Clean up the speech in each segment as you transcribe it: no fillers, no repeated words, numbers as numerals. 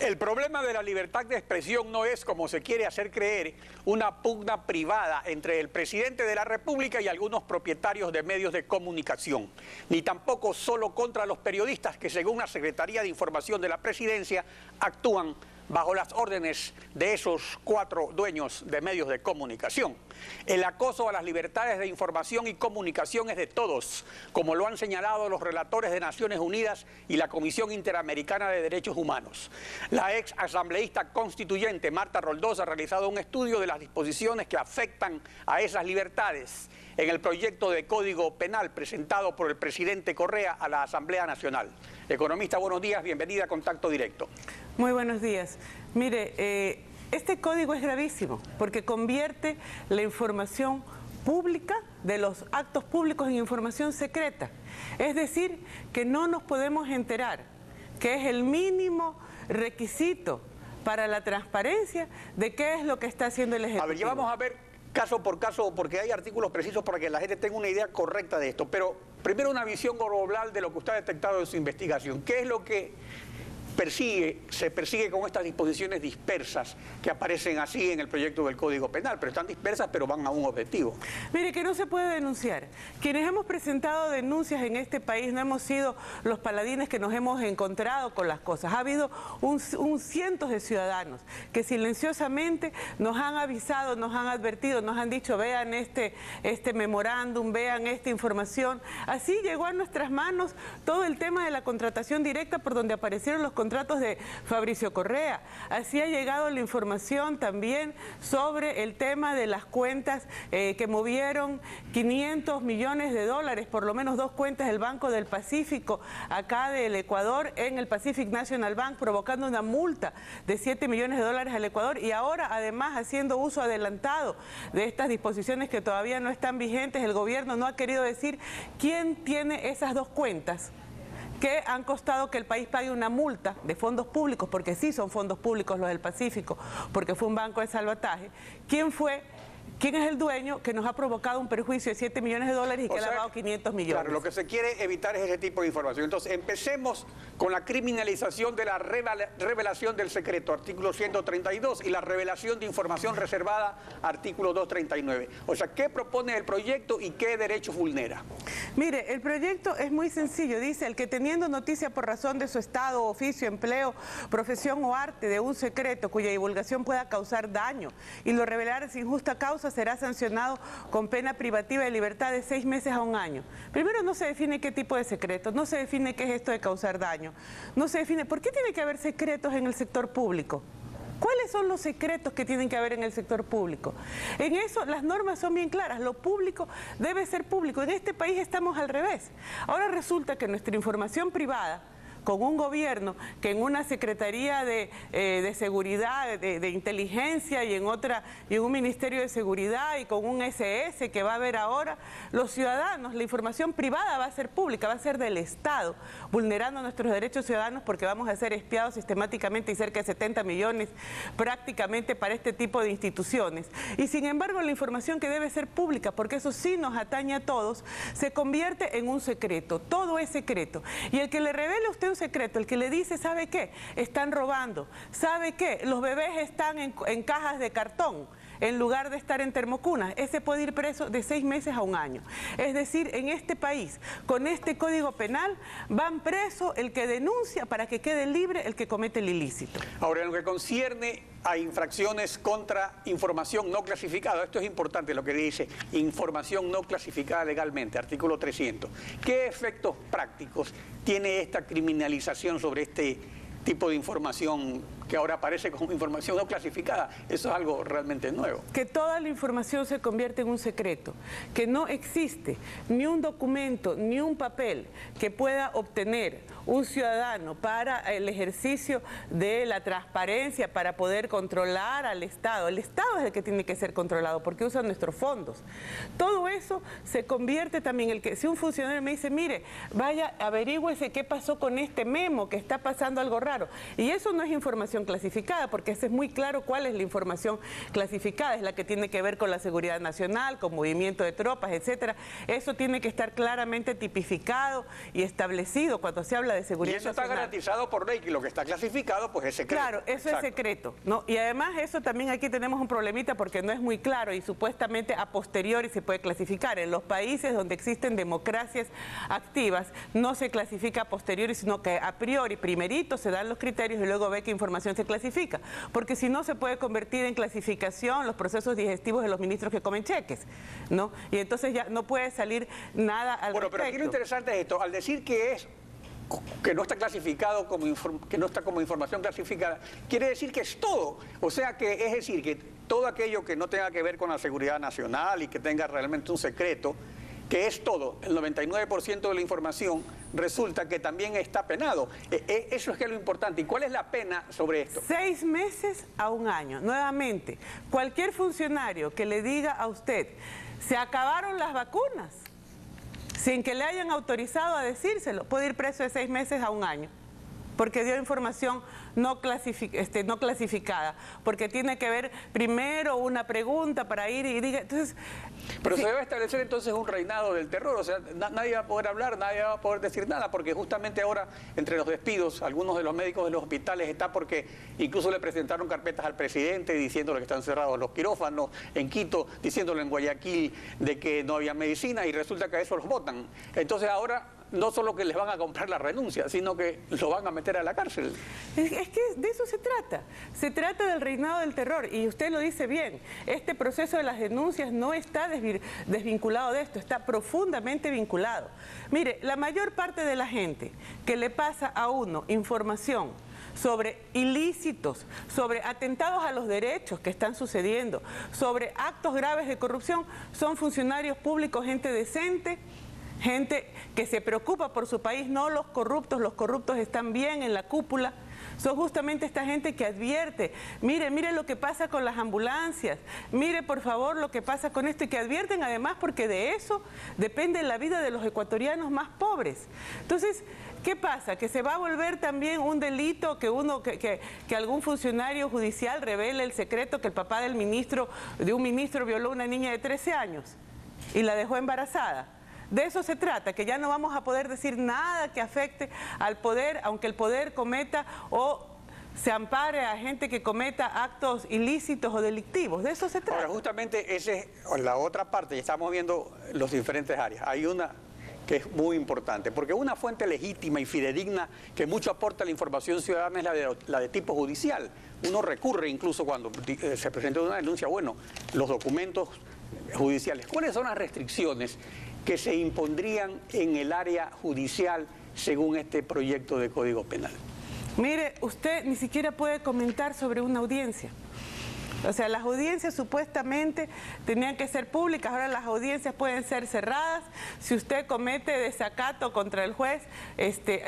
El problema de la libertad de expresión no es, como se quiere hacer creer, una pugna privada entre el presidente de la República y algunos propietarios de medios de comunicación, ni tampoco solo contra los periodistas que, según la Secretaría de Información de la Presidencia, actúan bajo las órdenes de esos 4 dueños de medios de comunicación. El acoso a las libertades de información y comunicación es de todos, como lo han señalado los relatores de Naciones Unidas y la Comisión Interamericana de Derechos Humanos. La ex asambleísta constituyente Marta Roldós ha realizado un estudio de las disposiciones que afectan a esas libertades en el proyecto de Código Penal presentado por el presidente Correa a la Asamblea Nacional. Economista, buenos días, bienvenida a Contacto Directo. Muy buenos días. Mire, este código es gravísimo porque convierte la información pública de los actos públicos en información secreta. Es decir, que no nos podemos enterar, que es el mínimo requisito para la transparencia de qué es lo que está haciendo el Ejecutivo. A ver, ya vamos a ver caso por caso, porque hay artículos precisos para que la gente tenga una idea correcta de esto. Pero primero una visión global de lo que usted ha detectado en su investigación. ¿Qué es lo que se persigue con estas disposiciones dispersas que aparecen así en el proyecto del Código Penal? Pero están dispersas, pero van a un objetivo. Mire, que no se puede denunciar. Quienes hemos presentado denuncias en este país no hemos sido los paladines que nos hemos encontrado con las cosas. Ha habido cientos de ciudadanos que silenciosamente nos han avisado, nos han advertido, nos han dicho, vean este memorándum, vean esta información. Así llegó a nuestras manos todo el tema de la contratación directa, por donde aparecieron los contratos de Fabricio Correa. Así ha llegado la información también sobre el tema de las cuentas que movieron 500 millones de dólares, por lo menos 2 cuentas del Banco del Pacífico, acá del Ecuador, en el Pacific National Bank, provocando una multa de 7 millones de dólares al Ecuador, y ahora además haciendo uso adelantado de estas disposiciones que todavía no están vigentes. El gobierno no ha querido decir quién tiene esas 2 cuentas que han costado que el país pague una multa de fondos públicos, porque sí son fondos públicos los del Pacífico, porque fue un banco de salvataje. ¿Quién es el dueño que nos ha provocado un perjuicio de 7 millones de dólares y que ha lavado 500 millones? Claro, lo que se quiere evitar es ese tipo de información. Entonces, empecemos con la criminalización de la revelación del secreto, artículo 132, y la revelación de información reservada, artículo 239. O sea, ¿qué propone el proyecto y qué derechos vulnera? Mire, el proyecto es muy sencillo. Dice, el que teniendo noticia por razón de su estado, oficio, empleo, profesión o arte de un secreto cuya divulgación pueda causar daño y lo revelara sin justa causa, será sancionado con pena privativa de libertad de 6 meses a 1 año. Primero, no se define qué tipo de secreto, no se define qué es esto de causar daño, no se define por qué tiene que haber secretos en el sector público. ¿Cuáles son los secretos que tienen que haber en el sector público? En eso las normas son bien claras, lo público debe ser público. En este país estamos al revés. Ahora resulta que nuestra información privada, con un gobierno que en una Secretaría de Seguridad, de Inteligencia y en un Ministerio de Seguridad y con un SS que va a haber ahora, los ciudadanos, la información privada va a ser pública, va a ser del Estado, vulnerando nuestros derechos ciudadanos porque vamos a ser espiados sistemáticamente y cerca de 70 millones prácticamente para este tipo de instituciones. Y sin embargo la información que debe ser pública, porque eso sí nos atañe a todos, se convierte en un secreto, todo es secreto. Y el que le revele a usted un secreto, el que le dice, ¿sabe qué? Están robando, ¿sabe qué? Los bebés están en cajas de cartón en lugar de estar en termocunas, ese puede ir preso de 6 meses a 1 año. Es decir, en este país, con este Código Penal, van preso el que denuncia para que quede libre el que comete el ilícito. Ahora, en lo que concierne a infracciones contra información no clasificada, esto es importante lo que dice, información no clasificada legalmente, artículo 300. ¿Qué efectos prácticos tiene esta criminalización sobre este tipo de información que ahora aparece como información no clasificada? Eso es algo realmente nuevo. Que toda la información se convierte en un secreto, que no existe ni un documento ni un papel que pueda obtener un ciudadano para el ejercicio de la transparencia, para poder controlar al Estado. El Estado es el que tiene que ser controlado porque usa nuestros fondos. Todo eso se convierte también, si un funcionario me dice, mire, vaya, averígüese qué pasó con este memo, que está pasando algo raro, y eso no es información información clasificada, porque ese es muy claro cuál es la información clasificada, es la que tiene que ver con la seguridad nacional, con movimiento de tropas, etcétera. Eso tiene que estar claramente tipificado y establecido cuando se habla de seguridad nacional. Y eso está garantizado por ley, que lo que está clasificado pues es secreto. Claro, eso es secreto, ¿no? Y además eso también aquí tenemos un problemita porque no es muy claro y supuestamente a posteriori se puede clasificar. En los países donde existen democracias activas no se clasifica a posteriori, sino que a priori, primerito se dan los criterios y luego ve qué información se clasifica. Porque si no se puede convertir en clasificación los procesos digestivos de los ministros que comen cheques, ¿no? Y entonces ya no puede salir nada al respecto. Pero aquí lo interesante es esto, al decir que no está clasificado que no está como información clasificada, quiere decir que es todo. O sea que es decir que todo aquello que no tenga que ver con la seguridad nacional y que tenga realmente un secreto, que es todo, el 99% de la información, resulta que también está penado. Eso es que es lo importante. ¿Y cuál es la pena sobre esto? 6 meses a 1 año. Nuevamente, cualquier funcionario que le diga a usted, se acabaron las vacunas, sin que le hayan autorizado a decírselo, puede ir preso de 6 meses a 1 año, porque dio información no clasificada, porque tiene que ver primero una pregunta para ir y diga... Entonces, pero se debe establecer entonces un reinado del terror, o sea, nadie va a poder hablar, nadie va a poder decir nada, porque justamente ahora, entre los despidos, algunos de los médicos de los hospitales está porque incluso le presentaron carpetas al presidente diciéndole que están cerrados los quirófanos, en Quito, diciéndole en Guayaquil de que no había medicina y resulta que a eso los votan. Entonces ahora no solo que les van a comprar la renuncia, sino que lo van a meter a la cárcel. Es que de eso se trata del reinado del terror, y usted lo dice bien, este proceso de las denuncias no está desvinculado de esto, está profundamente vinculado. Mire, la mayor parte de la gente que le pasa a uno información sobre ilícitos, sobre atentados a los derechos que están sucediendo, sobre actos graves de corrupción, son funcionarios públicos, gente decente, gente que se preocupa por su país, no los corruptos están bien en la cúpula. Son justamente esta gente que advierte, mire lo que pasa con las ambulancias, mire por favor lo que pasa con esto, y que advierten además porque de eso depende la vida de los ecuatorianos más pobres. Entonces, ¿qué pasa? Que se va a volver también un delito que algún funcionario judicial revele el secreto que el papá de un ministro violó a una niña de 13 años y la dejó embarazada. De eso se trata, que ya no vamos a poder decir nada que afecte al poder, aunque el poder cometa o se ampare a gente que cometa actos ilícitos o delictivos. De eso se trata. Ahora, justamente esa es la otra parte, y estamos viendo las diferentes áreas. Hay una que es muy importante, porque una fuente legítima y fidedigna que mucho aporta a la información ciudadana es la de tipo judicial. Uno recurre incluso cuando se presenta una denuncia, bueno, los documentos judiciales. ¿Cuáles son las restricciones que se impondrían en el área judicial según este proyecto de Código Penal? Mire, usted ni siquiera puede comentar sobre una audiencia. O sea, las audiencias supuestamente tenían que ser públicas, ahora las audiencias pueden ser cerradas. Si usted comete desacato contra el juez,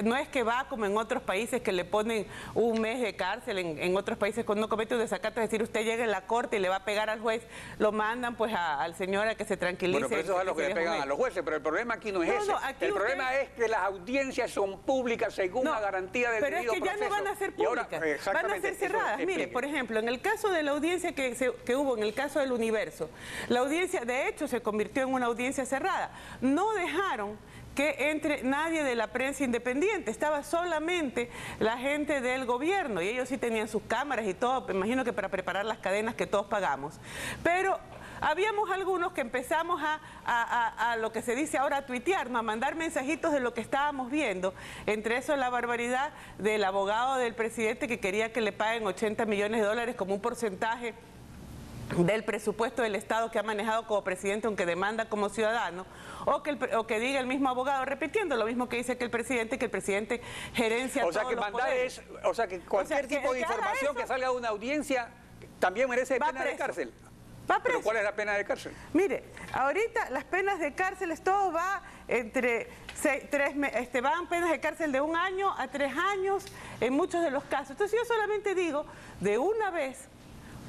no es que va como en otros países que le ponen 1 mes de cárcel, en otros países cuando uno comete un desacato, es decir, usted llega en la corte y le va a pegar al juez, lo mandan pues al señor a que se tranquilice. Bueno, pero eso es lo que le pegan a los jueces, pero el problema aquí no es ese. El problema es que las audiencias son públicas según la garantía del debido proceso. Pero es que ya no van a ser públicas, van a ser cerradas. Mire, por ejemplo, en el caso de la audiencia que hubo en el caso del Universo, la audiencia de hecho se convirtió en una audiencia cerrada. No dejaron que entre nadie de la prensa independiente, estaba solamente la gente del gobierno y ellos sí tenían sus cámaras y todo, me imagino que para preparar las cadenas que todos pagamos. Pero habíamos algunos que empezamos a lo que se dice ahora a tuitear, ¿no? A mandar mensajitos de lo que estábamos viendo, entre eso la barbaridad del abogado del presidente que quería que le paguen $80 millones como un porcentaje del presupuesto del Estado que ha manejado como presidente, aunque demanda como ciudadano, o que diga el mismo abogado, repitiendo lo mismo que dice que el presidente gerencia todos los poderes. O sea, que cualquier tipo de información que salga de una audiencia también merece pena de cárcel. Va preso. ¿Pero cuál es la pena de cárcel? Mire, ahorita las penas de cárcel, todo va entre van penas de cárcel de 1 año a 3 años en muchos de los casos. Entonces yo solamente digo, de una vez,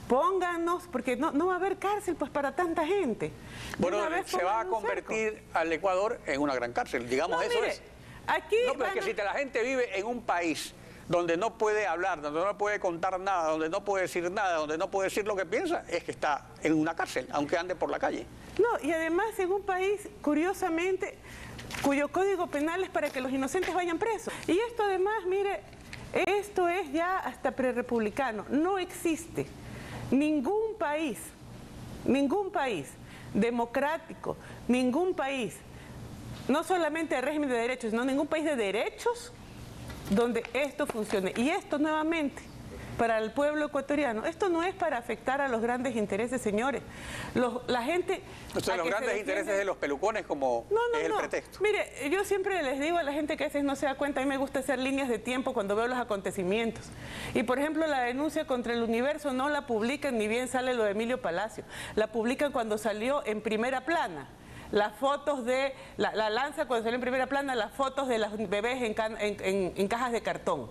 pónganos, porque no va a haber cárcel pues para tanta gente. Bueno, se va a convertir al Ecuador en una gran cárcel, digamos, eso mire, es. Aquí no, pero es que si la gente vive en un país donde no puede hablar, donde no puede contar nada, donde no puede decir nada, donde no puede decir lo que piensa, es que está en una cárcel, aunque ande por la calle. No, y además en un país, curiosamente, cuyo código penal es para que los inocentes vayan presos. Y esto además, mire, esto es ya hasta prerepublicano. No existe ningún país democrático, ningún país, no solamente de régimen de derechos, sino ningún país de derechos donde esto funcione. Y esto nuevamente, para el pueblo ecuatoriano, esto no es para afectar a los grandes intereses, señores. La gente... O sea, los grandes intereses de los pelucones como es el pretexto. Mire, yo siempre les digo a la gente que a veces no se da cuenta, a mí me gusta hacer líneas de tiempo cuando veo los acontecimientos. Y por ejemplo, la denuncia contra el Universo no la publican ni bien sale lo de Emilio Palacio. La publican cuando salió en primera plana. Las fotos de la Lanza, cuando salió en primera plana, las fotos de los bebés en cajas de cartón.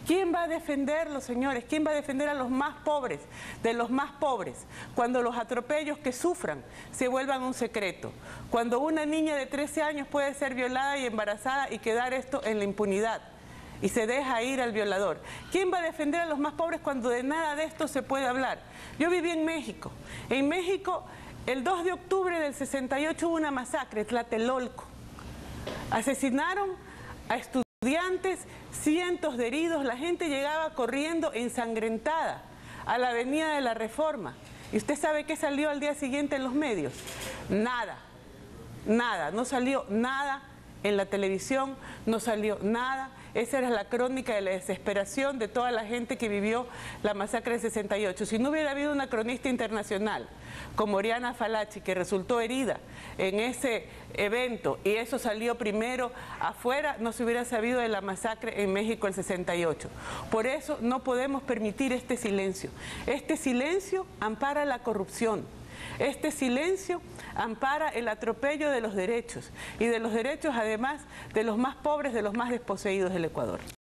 ¿Quién va a defenderlos, señores? ¿Quién va a defender a los más pobres, de los más pobres? Cuando los atropellos que sufran se vuelvan un secreto. Cuando una niña de 13 años puede ser violada y embarazada y quedar esto en la impunidad y se deja ir al violador. ¿Quién va a defender a los más pobres cuando de nada de esto se puede hablar? Yo viví en México. En México, el 2 de octubre del 68 hubo una masacre, Tlatelolco. Asesinaron a estudiantes, cientos de heridos, la gente llegaba corriendo ensangrentada a la Avenida de la Reforma. ¿Y usted sabe qué salió al día siguiente en los medios? Nada, nada, no salió nada en la televisión, no salió nada. Esa era la crónica de la desesperación de toda la gente que vivió la masacre del 68. Si no hubiera habido una cronista internacional como Oriana Falachi, que resultó herida en ese evento, y eso salió primero afuera, no se hubiera sabido de la masacre en México el 68. Por eso no podemos permitir este silencio. Este silencio ampara la corrupción. Este silencio ampara el atropello de los derechos, y de los derechos además de los más pobres, de los más desposeídos del Ecuador.